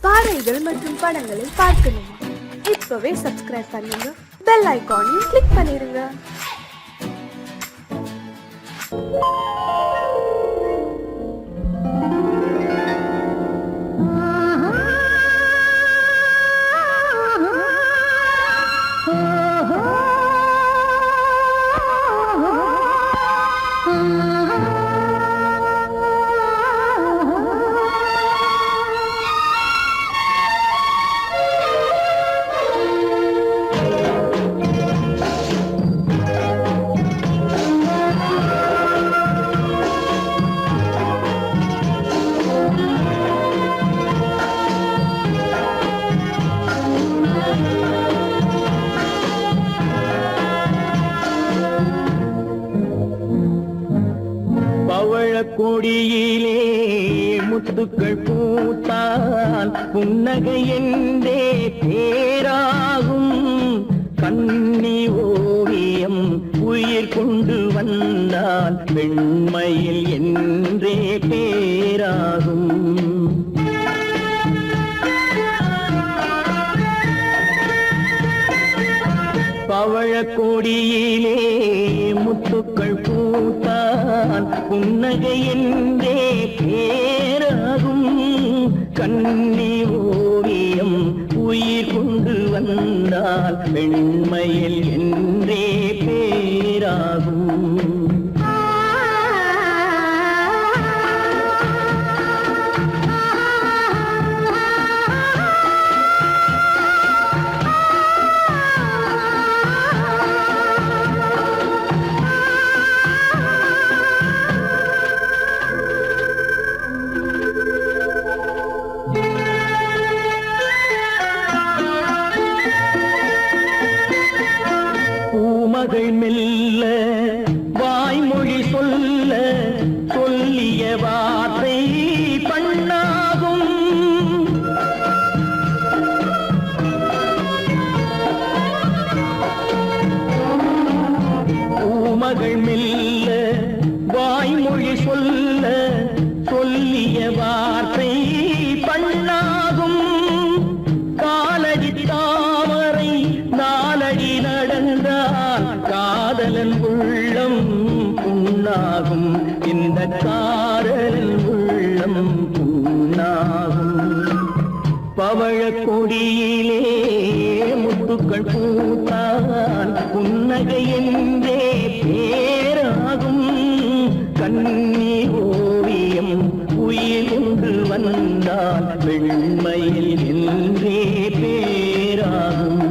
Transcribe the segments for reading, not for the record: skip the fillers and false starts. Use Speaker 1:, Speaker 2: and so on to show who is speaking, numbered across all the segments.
Speaker 1: பாடல்கள் மற்றும் படங்களை பார்க்கணுமா? இப்பவே சப்ஸ்கிரைப் பண்ணுங்க, பெல் ஐகானையும் கிளிக் பண்ணிருங்க.
Speaker 2: கொடியிலே முத்துக்கள் பூத்தால் புன்னகை என்றே பேராகும். கண்ணி ஓவியம் உயிர் கொண்டு வந்தால் பெண்மையில் என்றே பேராகும். பவழக்கொடியிலே முத்துக்கள் பூத்தான் புன்னகை என்றே பேராகும். கண்ணி ஓவியம் உயிர் கொண்டு வந்தால் பெண்மையில் என்றே பேராகும். மகள் மெல்ல வாய்மொழி சொல்ல சொல்லிய வார்த்தை பண்ணாகும். பூமகள் மெல்ல வாய்மொழி சொல்ல சொல்லிய வார்த்தை பண்ணாகும். காலடி தாமரை நாலடி நடந்தால் காதலன் உள்ளம் புண்ணாகும். இந்த காதலன் உள்ளம் புண்ணாகும். பவழக்கொடியிலே முத்துக்கள் பூத்தால் புன்னகை என்றே பேராகும். கண்ணி ஓவியம் உயிர் கொண்டு வந்தால் வெண்மையில் என்றே பேராகும்.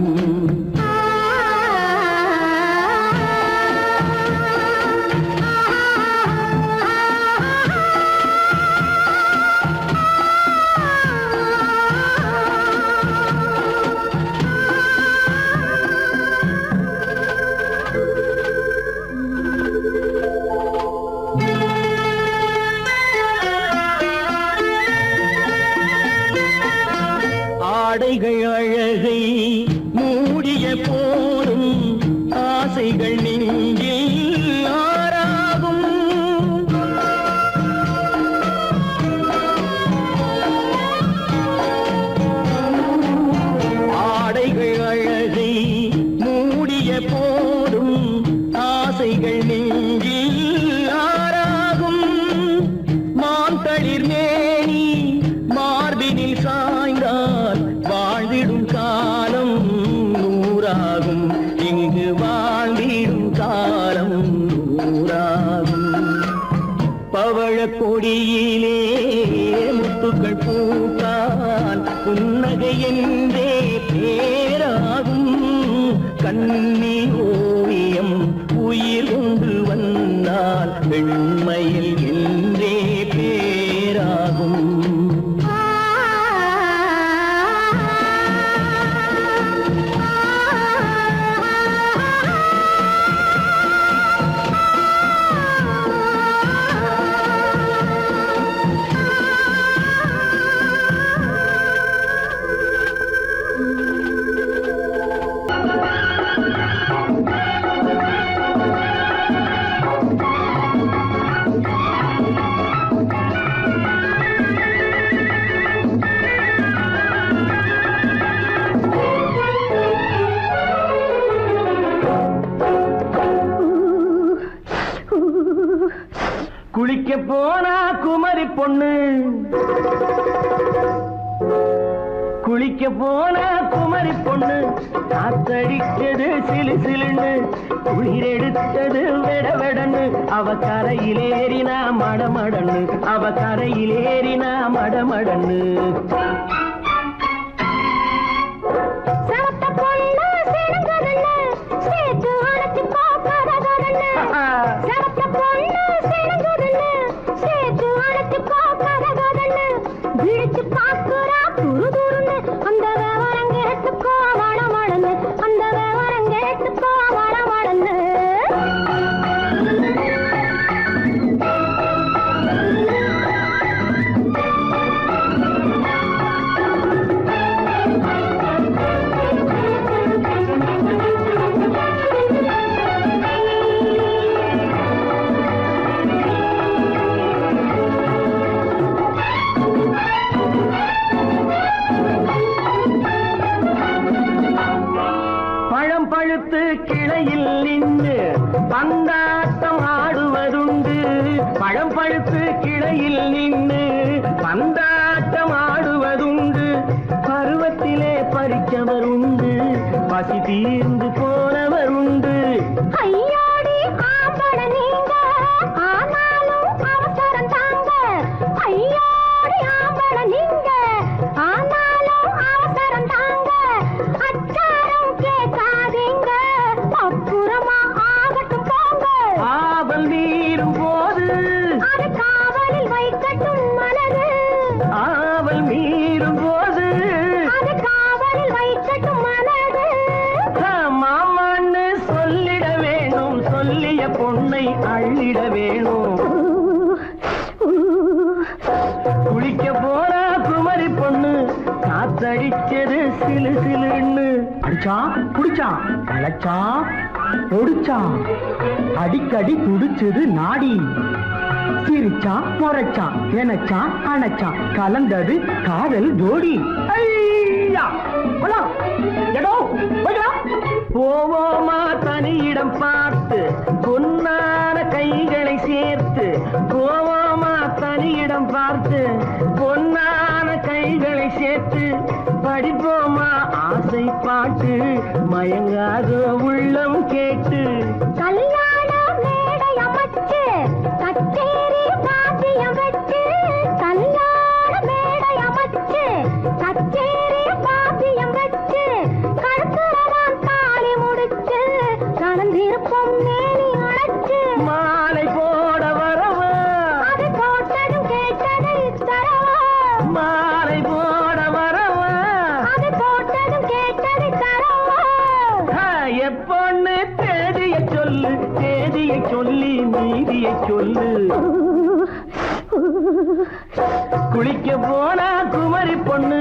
Speaker 2: ஆடைகள் அழகை மூடிய போதும் ஆசைகள் நெஞ்சில் ஆறாகும். ஆடைகள் அழகை மூடிய போதும் ஆசைகள் நெஞ்சில் ஆறாகும். மாந்தளிர் மேனி மார்பினில் சாய்ந்தால் வாழ்ந்திடும் காலம் நூறாகும். இங்கு வாழ்ந்திடும் காலம் நூறாகும். பவழக்கொடியிலே முத்துக்கள் பூத்தால் புன்னகை என்றே பேராகும். கண்ணி ஓவியம் உயிர் கொண்டு வந்தால் பெண்மையில் என்றே பேராகும். போனா குமரி பொண்ணு, குளிக்க போனா குமரி பொண்ணு, காத்தடிச்சது சிலு சிலுன்னு, குளிர் எடுத்தது வெட வெடன்னு, அவ கரையிலேறினா மடமடன்னு, அவ கரையிலேறினா மடமடன்னு. பழுத்து கிளையில் நின்று பந்தாட்டம் ஆடுவதுண்டு, பழம் பழுத்து கிளையில் நின்று பந்தாட்டம் ஆடுவதுண்டு, பருவத்திலே பறிச்சவர் உண்டு, பசி தீர்ந்து போனவர் உண்டு.
Speaker 3: ஐயோடி ஆம்பட நீங்க ஆனாலும் அவசரம் தாங்க, ஐயோடி ஆம்பட நீங்க ஆனாலும் அவசரம் தாங்க, அச்சாரம் கேட்காதீங்க அப்புறமா ஆகட்டும் போங்க.
Speaker 2: ஆவல் மீறும் போது
Speaker 3: அது காவலில் வைக்கட்டும் மனது,
Speaker 2: ஆவல் மீறும் போது
Speaker 3: அது காவலில் வைக்கட்டும் மனது.
Speaker 2: மாமான்னு சொல்லிட வேணும், சொல்லிய பொண்ணை அள்ளிட வேணும். குளிக்க போனா குமரி பொண்ணு, காத்தடிச்சது சிலு சிலுன்னு, அடிச்சான் புடிச்சான் அழைச்சான் பொடிச்சான், அடிக்கடி துடிச்சது நாடி, சிரிச்சான் முறைச்சான் நினைச்சான் அணைச்சான், கலந்தது காதல் ஜோடி. போவோமா தனியிடம் பார்த்து பொன்னான கைகளை சேர்த்து, போவோமா தனியிடம் பார்த்து பொன்னான கைகளை சேர்த்து, படிப்போமா ஆசை பாட்டு மயங்காத உள்ளம் கேட்டு.
Speaker 3: கல்யாண மேடை அமைச்சு கச்சேரி வாத்தியம் வச்சு, கல்யாண மேடை அமைச்சு கச்சேரி வாத்தியம் வச்சு, கழுத்துறவான் தாலி முடிச்சு கலந்திருப்போம் மேனி அழைச்சு,
Speaker 2: மாலை போட வரவா
Speaker 3: அது போட்டதும் கேட்டதை தரவா,
Speaker 2: மாலை போட வரவா
Speaker 3: அது போட்டதும் கேட்டதை தரவா.
Speaker 2: எப்பொண்ணு தேதிய சொல்லு, தேதியை சொல்லி நீதியை சொல்லு. குளிக்க போனா குமரி பொண்ணு,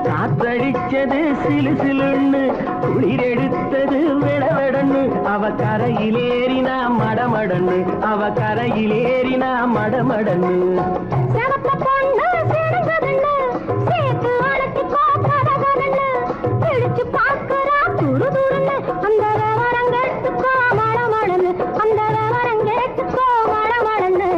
Speaker 2: காத்தடிச்சது சிலு சிலுன்னு, குளிர் எடுத்தது வெட வெடன்னு, அவ கரையிலேறினா மடமடன்னு, அவ கரையிலேறினா மடமடன்னு.
Speaker 3: சிவப்ப பொண்ணு சிறந்ததுன்னு சேர்த்து அழைச்சி கோப்பதகன்னு, பிடிச்சு பார்க்கிறா துரு துருன்னு, அந்த விவரங்கெட்டுக்கோ மடமடன்னு, அந்த விவரங்கெட்டுக்கோ மடமடன்னு.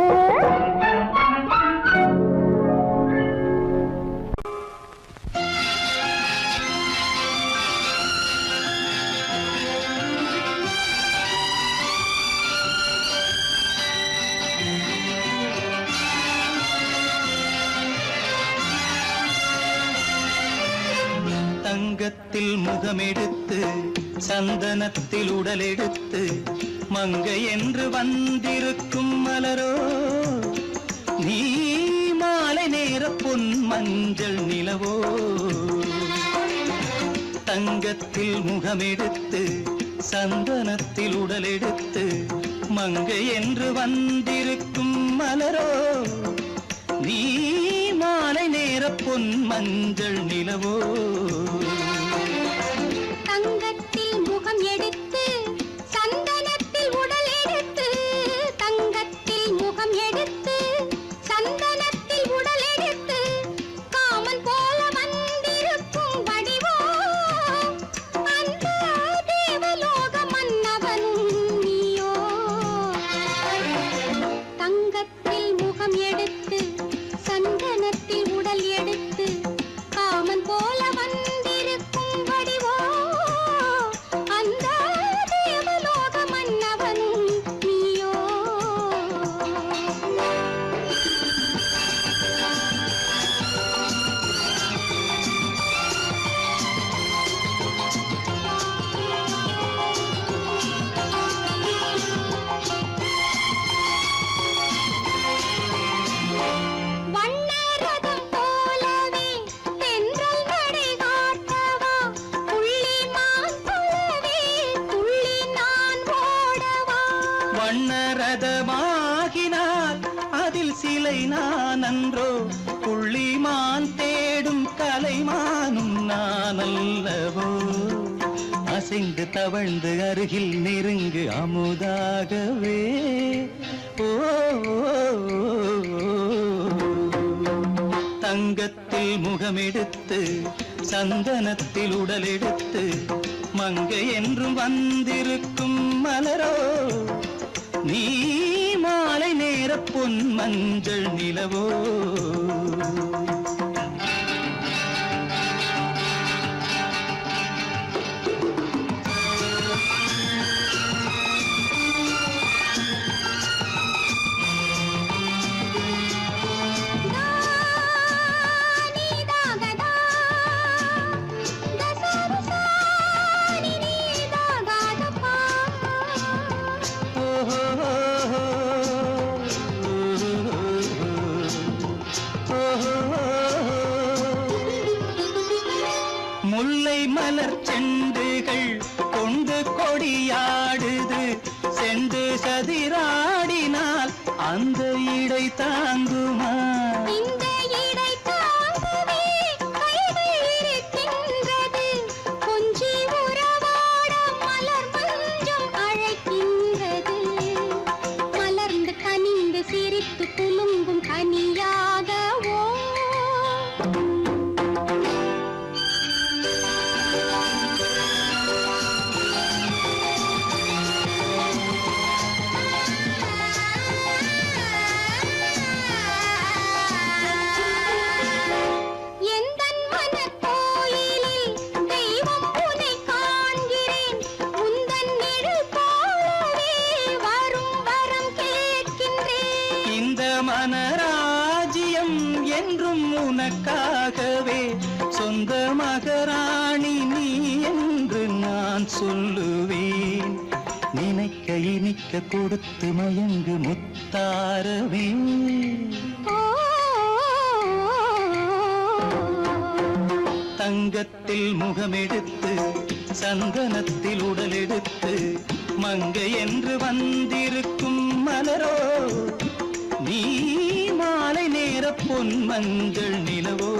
Speaker 4: தங்கத்தில் முகமெடுத்து சந்தனத்தில் உடலெடுத்து, மங்கை என்று வந்திருக்கும் மலரோ நீ, மாலை நேர பொன் மஞ்சள் நிலவோ. தங்கத்தில் முகமெடுத்து சந்தனத்தில் உடலெடுத்து, மங்கை என்று வந்திருக்கும் மலரோ நீ, மாலை நேர பொன் மஞ்சள் நிலவோ.
Speaker 3: தங்கத்தில் முகம் எடுத்து சந்தனத்தில் உடல் எடுத்து, தங்கத்தில் முகம் எடுத்து சந்தனத்தில் உடல் எடுத்து, காமன் போல வந்திருக்கும் வடிவோ, அந்த தேவலோக மன்னவனும் நீயோ. தங்கத்தில் முகம்
Speaker 4: நானும் நான் அல்லவோ அசைந்து தவழ்ந்து அருகில் நெருங்கு அமுதாகவே ஓ தங்கத்தில் முகமெடுத்து சந்தனத்தில் உடலெடுத்து மங்கை என்றும் வந்திருக்கும் மலரோ நீ மாலை நேர பொன் மஞ்சள் நிலவோ முல்லை மலர் செண்டுகள் கொண்டு கொடியாடுது செண்டு சதிராடினால் அந்த இடை தாங்குமா
Speaker 3: இந்த இடை தாங்குவே கைகள் இருக்கின்றது கொஞ்சி உறவாட மலர் மஞ்சம் அழைக்கின்றது மலர்ந்து கனிந்து சிரித்து குலுங்கும் கனியாகவோ
Speaker 4: மனராஜ்யம் என்றும் உனக்காகவே சொந்த மகராணி நீ என்று நான் சொல்லுவேன் நினைக்க இனிக்க கொடுத்து மயங்கு முத்தாரவே தங்கத்தில் முகமெடுத்து சந்தனத்தில் உடலெடுத்து மங்கை என்று வந்திருக்கும் மலரோ நீ மாலை நேர பொன் மஞ்சள் நிலவோ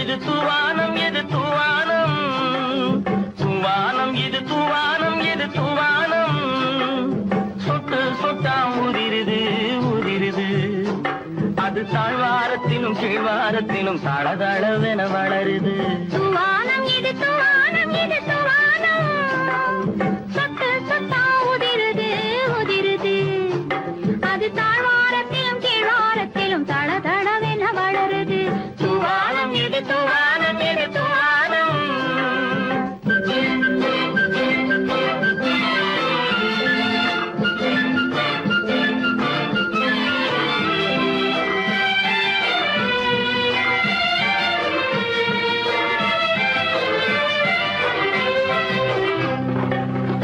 Speaker 4: இது தூவானம் இது தூவானம் தூவானம் இது தூவானம் இது தூவானம் சொட்டு சொட்டா உதிருது உதிருது அது தாழ்வாரத்திலும் கீழ்வாரத்திலும் தளதளவென வளருது
Speaker 3: தூவானம் இது தூவானம் இது தூவானம் சொட்டு சொட்டா உதிருது உதிருது அது தாழ்வாரத்திலும் கீழ்வாரத்திலும் தளதளவென வளருது
Speaker 4: தூவானம் இது தூவானம் இது தூவானம்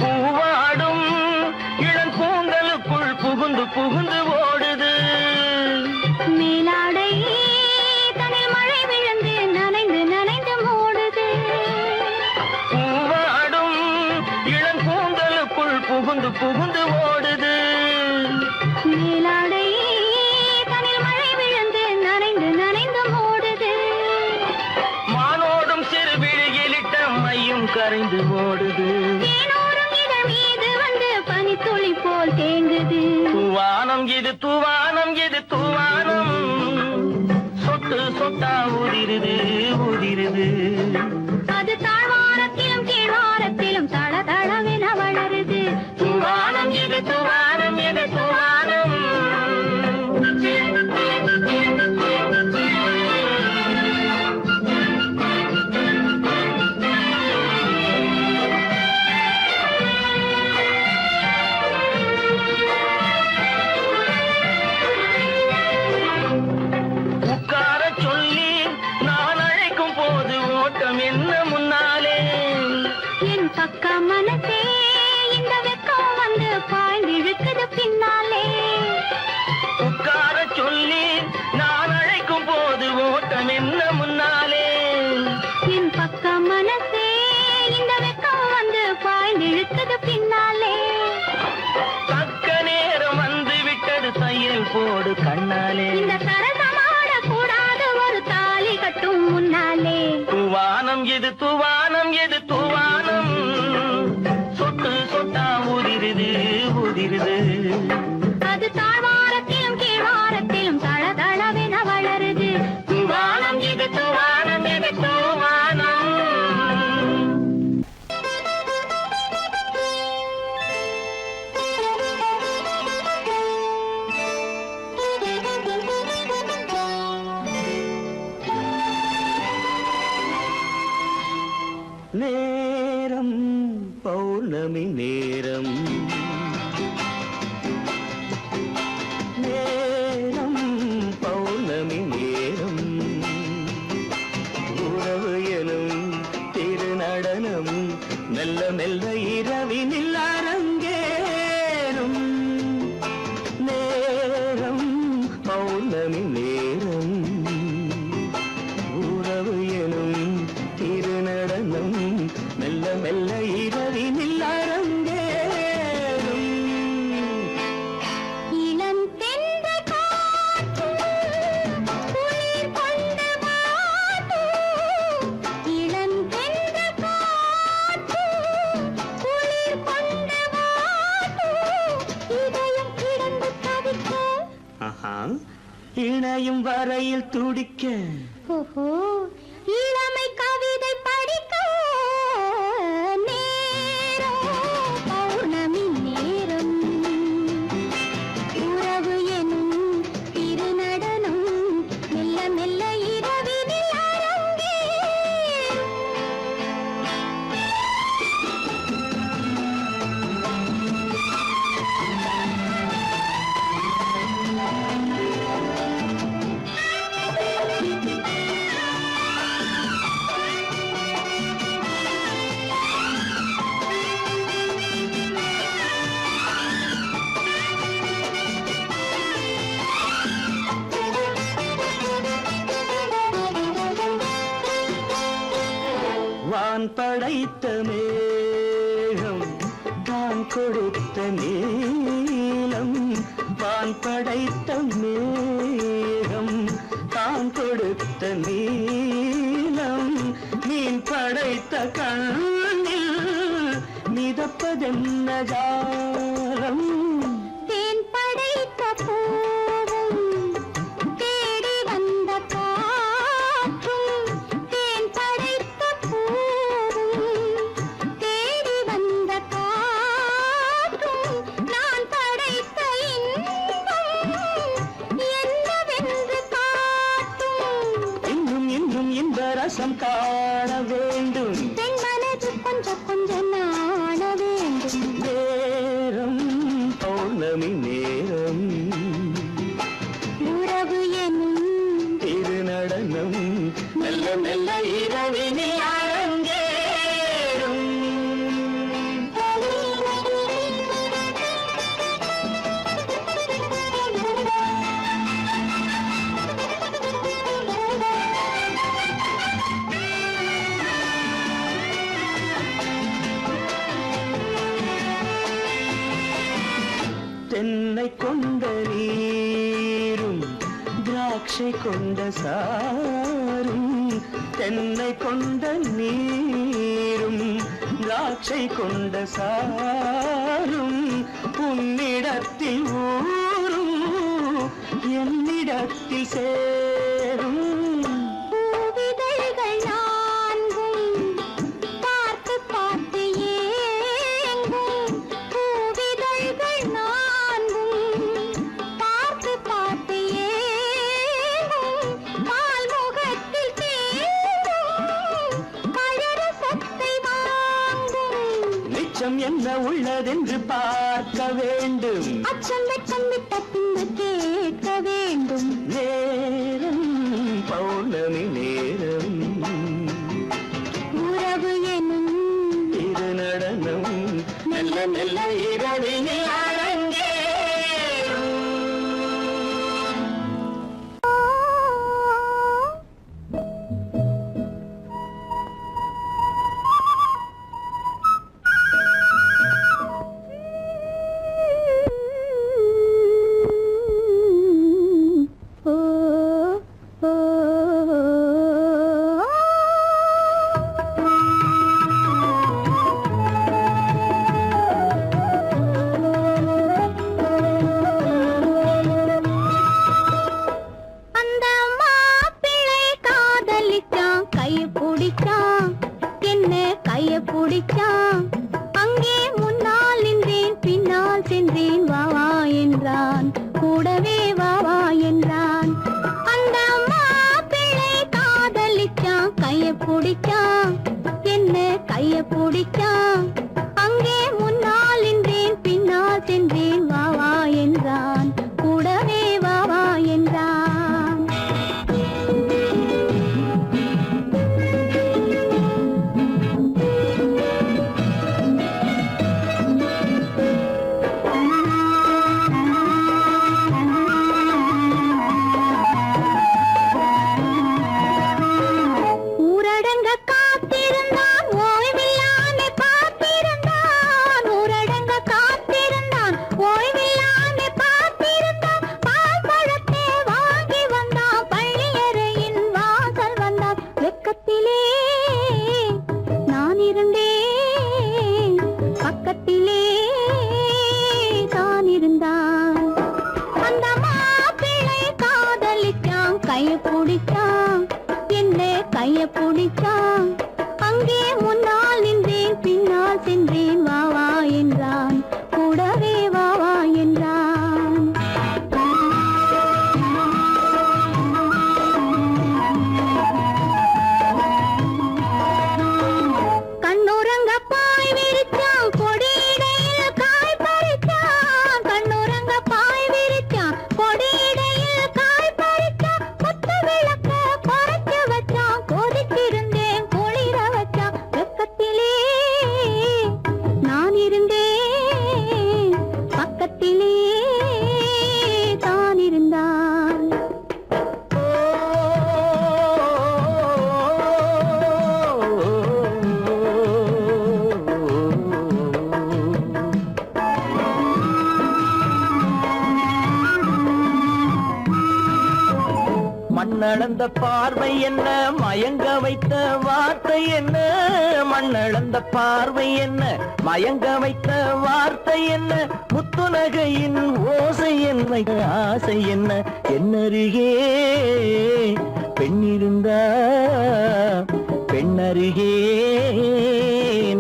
Speaker 4: பூவாடும் இளங்கூந்தலுக்குள் புகுந்து புகுந்து ஓடுது
Speaker 3: மேலாடை தனில் மழை விழுந்து நனைந்து நனைந்து மூடுது
Speaker 4: பூவாடும் இளங்கூந்தலுக்குள் புகுந்து புகுந்து ஓடுது
Speaker 3: மேலாடை தனில் மழை விழுந்து நனைந்து நனைந்து மூடுது
Speaker 4: மானோடும் சிறு விழியிலிட்ட மையும் கரைந்து ஓடுது
Speaker 3: தேனோரும் இதழ் மீது வந்து பனித்துளி போல் தேங்குது
Speaker 4: தூவானம் இது தூவானம் இது தூவானம் சொட்டு சொட்டா உதிருது உதிருது
Speaker 3: அது தாழ்வாரத்திலும் கீழ்வாரத்திலும் தளதளவென வளருது
Speaker 4: தூவானம் இது தூவானம் இது தூவானம் உட்கார சொல்லி நான் அழைக்கும் போது ஓட்டம் என்ன
Speaker 3: இழுக்குது பின்னாலே.
Speaker 2: தக்க நேரம் வந்து விட்டது தையல் போடு கண்ணாலே.
Speaker 3: இந்த சரசமாட கூடாது ஒரு தாலி கட்டும் முன்னாலே.
Speaker 2: தூவானம் எது தூவானம் எது தூவானம், சொட்டு சொட்டா உதிருது உதிருது.
Speaker 3: அது தாழ்வாரத்திலும் கீழ்வாரத்திலும் தளதளவென வளருது.
Speaker 2: தூவானம் எது தூவானம் எது தூவானம். நேரம் பௌர்ணமி நேரம், நேரம் பௌர்ணமி நேரம். உறவு எனும் திருநடனம் மெல்ல மெல்ல இரவினில் அரங்கேறும். நேரம் பௌர்ணமி நேரம், உறவு எனும் திருநடனம் மெல்ல மெல்ல இரவினில் அரங்கேறும்.
Speaker 3: இளம் தென்றல் காற்றும் குளிர் கொண்டு வாட்டும். இளம் தென்றல் காற்றும் குளிர் கொண்டு வாட்டும். இதயம் கிடந்து தவிக்க.
Speaker 2: ஆஹா, இணையும் வரையில் துடிக்க.
Speaker 3: ஓஹோ, இளமை கவிதை படிக்க. நேரம் பௌர்ணமி நேரம், உறவு எனும் திருநடனம் மெல்ல மெல்ல இரவினில் அரங்கேறும்.
Speaker 2: வான் படைத்த மேகம் தான் கொடுத்த நீலம். வான் படைத்த மேகம் தான் கொடுத்த நீலம். மீன் படைத்த கண்ணில் மிதப்பதென்ன ஜாலம்.
Speaker 3: தேன் படைத்த பூவும் தேடி வந்த காற்றும். தேன் படைத்த பூவும் தேடி வந்த காற்றும். நான் படைத்த இன்பம் என்னவென்று காட்டும்.
Speaker 2: இன்னும் இன்னும் இந்த ரசம் காண வேண்டும்.
Speaker 3: பெண் மனது கொஞ்சம் கொஞ்சம் நாண வேண்டும்.
Speaker 2: நேரம் பௌர்ணமி நேரம்,
Speaker 3: உறவு எனும்
Speaker 2: திருநடனம் மெல்ல மெல்ல இரவினில் அரங்கேறும். தென்னை கொண்ட நீரும் திராட்சை கொண்ட சாரும். தென்னை கொண்ட நீரும் திராட்சை கொண்ட சாரும். உன்னிடத்தில் ஊரும் என்னிடத்தில் சேரும்.
Speaker 3: பூவிதழ்கள் நான்கும் பார்த்து பார்த்து ஏங்கும். பூவிதழ்கள் நான்கும் பார்த்து பார்த்து ஏங்கும். பால்முகத்தில் தேங்கும் பழரசத்தை வாங்கும்.
Speaker 2: நிச்சம் என்ன உள்ளதென்று பார்க்க வேண்டும்.
Speaker 3: அச்சம் வெட்கம் விட்ட பின்பு கேட்க வேண்டும்.
Speaker 2: நேரம் பௌர்ணமி நேரம்,
Speaker 3: உறவு எனும்
Speaker 2: திருநடனம் மெல்ல மெல்ல இரவினில் அரங்கேறும். கண்ணளந்த பார்வை என்ன, மயங்க வைத்த வார்த்தை என்ன, மண்ணளந்த பார்வை என்ன, மயங்க வைத்த வார்த்தை என்ன, முத்துநகையின் ஓசை என்ன, ஆசை என்ன, என்னருகே பெண்ணிருந்தா பெண்ணருகே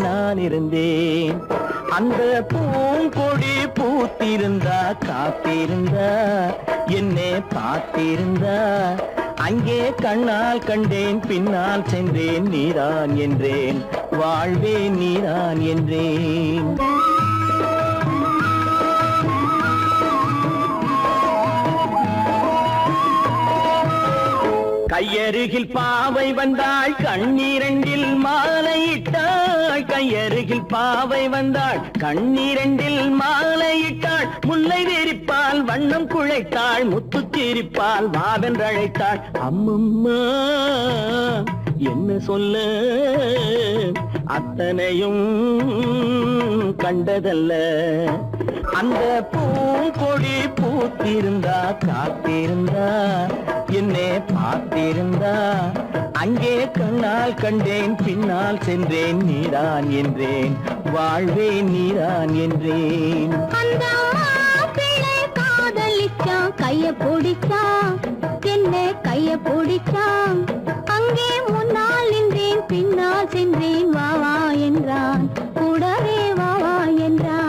Speaker 2: நான் இருந்தேன். அந்த பூங்கொடி பூத்திருந்தா காத்திருந்தா என்னை பார்த்திருந்தா அங்கே கண்ணால் கண்டேன் பின்னால் சென்றேன் நீதான் என்றேன் வாழ்வே நீதான் என்றேன். கையருகில் பாவை வந்தாள் கண்ணீரண்டில் மாலையிட்டாள், கையருகில் பாவை வந்தாள் கண்ணீரண்டில் மாலையிட்டாள், முல்லை விரிப்பால் வண்ணம் குழைத்தாள், முத்து சிரிப்பால் வாவென்றழைத்தாள். அம்மம்மா என்ன சொல்ல அத்தனையும் கண்டதல்ல, அந்த பூங்கொடி பூத்திருந்தா காத்திருந்தா என்னை பார்த்திருந்தா அங்கே கண்ணால் கண்டேன் பின்னால் சென்றேன் நீதான் என்றேன் வாழ்வே நீதான் என்றேன்.
Speaker 3: அந்த மாப்பிள்ளை காதலிச்சான், கைய பிடிச்சான், என்ன கைய பிடிச்சான், அங்கே முன்னால் நின்றேன் பின்னால் சென்றேன் வா வா என்றான், கூடவே வா வா என்றான்.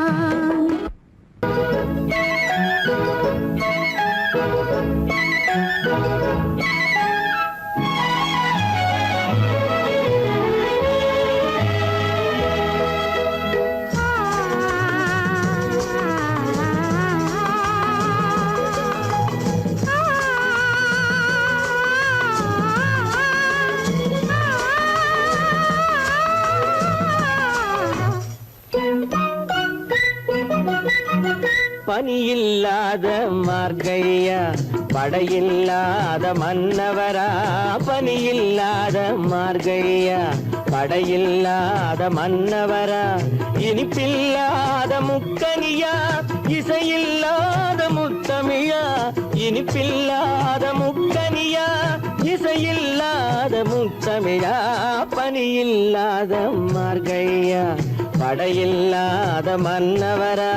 Speaker 2: பனியில்லாத மார்கழியா படையில்லாத மன்னவரா, பனியில்லாத மார்கழியா படையில்லாத மன்னவரா, இனிப்பில்லாத முக்கனியா இசையில்லாத முத்தமிழா, இனிப்பில்லாத முக்கனியா இசையில்லாத முத்தமிழா, பனியில்லாத மார்கழியா படையில்லாத மன்னவரா.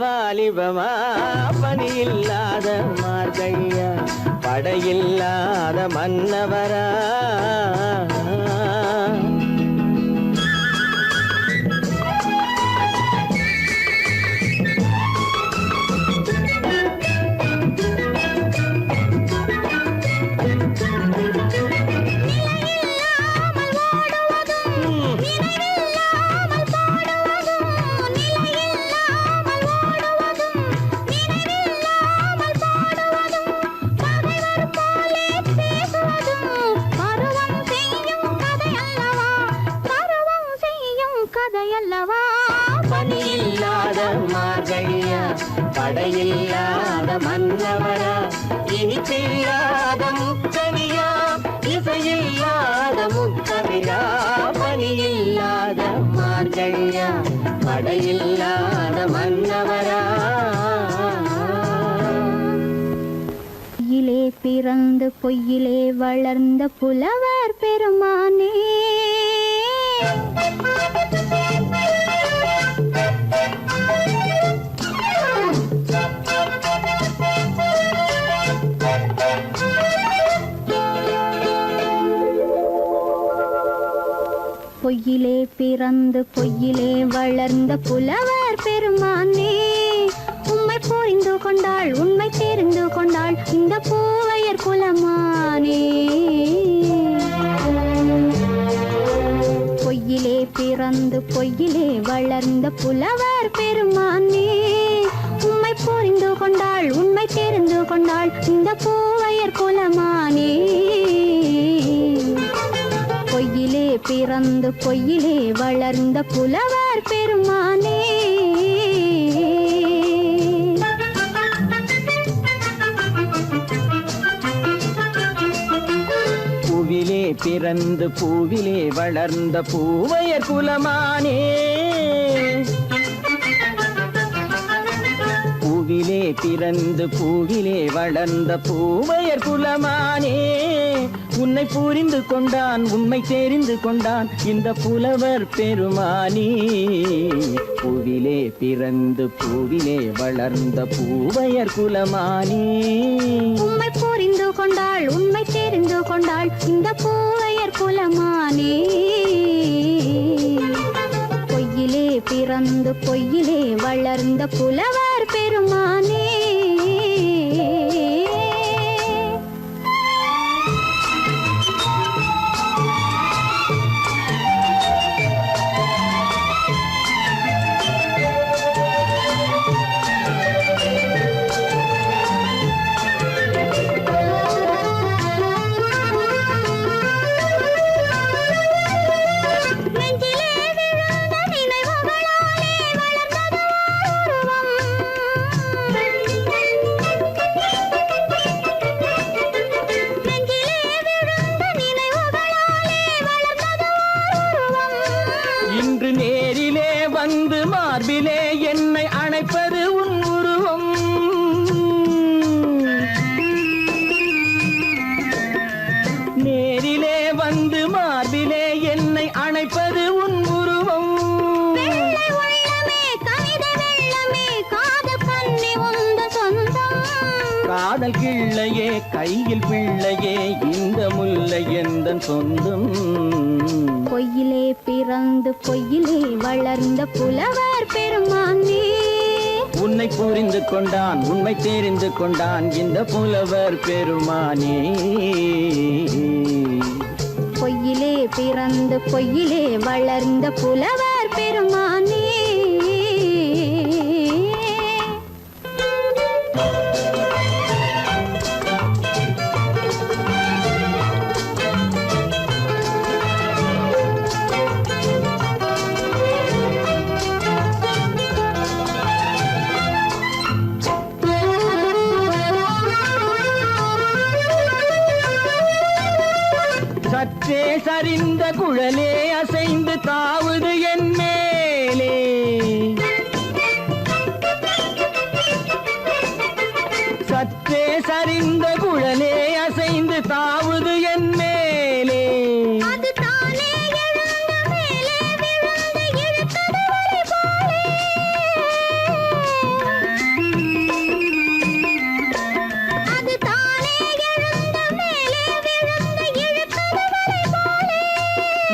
Speaker 2: வாலிபமா பனியில்லாத மார்கழியா படையில்லாத மன்னவரா.
Speaker 3: பருவம் செய்ய
Speaker 4: மார்கழியா படையில்லாத மன்னவரா இனிப்பில்லாத முக்கவியா இசையில்லாத முக்கவியா பணியில்லாத மார்கழியா படையில்லாத மன்னவரா
Speaker 3: பொய்யிலே பிறந்து பொய்யிலே வளர்ந்த புலவர் பெருமானே பொய்யிலே பிறந்து பொய்யிலே வளர்ந்த புலவர் பெருமானே உம்மை புரிந்து கொண்டாள் உண்மை தெரிந்து கொண்டாள் இந்த பூவையர் குலமானே பொய்யிலே பிறந்து பொய்யிலே வளர்ந்த புலவர் பெருமானே உம்மை புரிந்து கொண்டாள் உண்மை தெரிந்து கொண்டாள் இந்த பூவையர் குலமானே பொய்யிலே பிறந்து பொய்யிலே வளர்ந்த புலவர் பெருமானே
Speaker 2: பூவிலே பிறந்து பூவிலே வளர்ந்த பூவையர் குலமானே பூவிலே பிறந்து பூவிலே வளர்ந்த பூவையர் குலமானே உன்னை புரிந்து கொண்டான் உண்மை தெரிந்து கொண்டான் இந்த புலவர் பெருமானே பூவிலே பிறந்து பூவிலே வளர்ந்த பூவையர் குலமானே
Speaker 3: உம்மை புரிந்து கொண்டாள் உண்மை தெரிந்து கொண்டாள் இந்த பூவையர் குலமானே பொய்யிலே பிறந்து பொய்யிலே வளர்ந்த புலவர் பெருமானே
Speaker 2: வந்து மார்பிலே என்னை அணைப்பது உன் உருவம் நேரிலே வந்து மார்பிலே என்னை அணைப்பது உன் உருவம் காதல் கிள்ளையே கையில் பிள்ளையே இந்த முல்லை எந்தன் சொந்தம்
Speaker 3: பொய்யிலே பிறந்து பொய்யிலே வளர்ந்த புலவர் பெருமானே
Speaker 2: உன்னை புரிந்து கொண்டான் உண்மை தெரிந்து கொண்டான் இந்த புலவர் பெருமானே
Speaker 3: பொய்யிலே பிறந்து பொய்யிலே வளர்ந்த புலவர் பெருமானே
Speaker 2: சற்றே சரிந்த குழலே அசைந்து தாவுது என் மேலே சற்றே சரிந்த குழலே அசைந்து தாவுது என் மேலே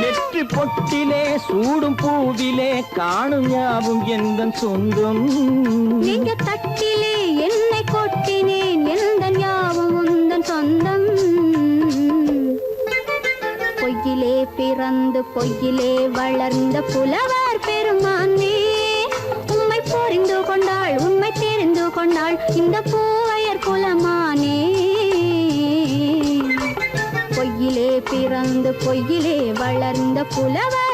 Speaker 2: நெற்றி பொட்டிலே சூடும் பூவிலே காணும் யாவும் எந்தன் சொந்தம்
Speaker 3: நீங்க தட்டிலே என்னை கொட்டினேன் எந்தன் யாவும் உந்தன் சொந்தம் பொய்யிலே பிறந்து பொய்யிலே வளர்ந்த புலவர் பெருமானே உம்மை புரிந்து கொண்டாள் உண்மை தெரிந்து கொண்டாள் இந்த பூவையர் குலமானே பொய்யிலே பிறந்து பொய்யிலே வளர்ந்த புலவர்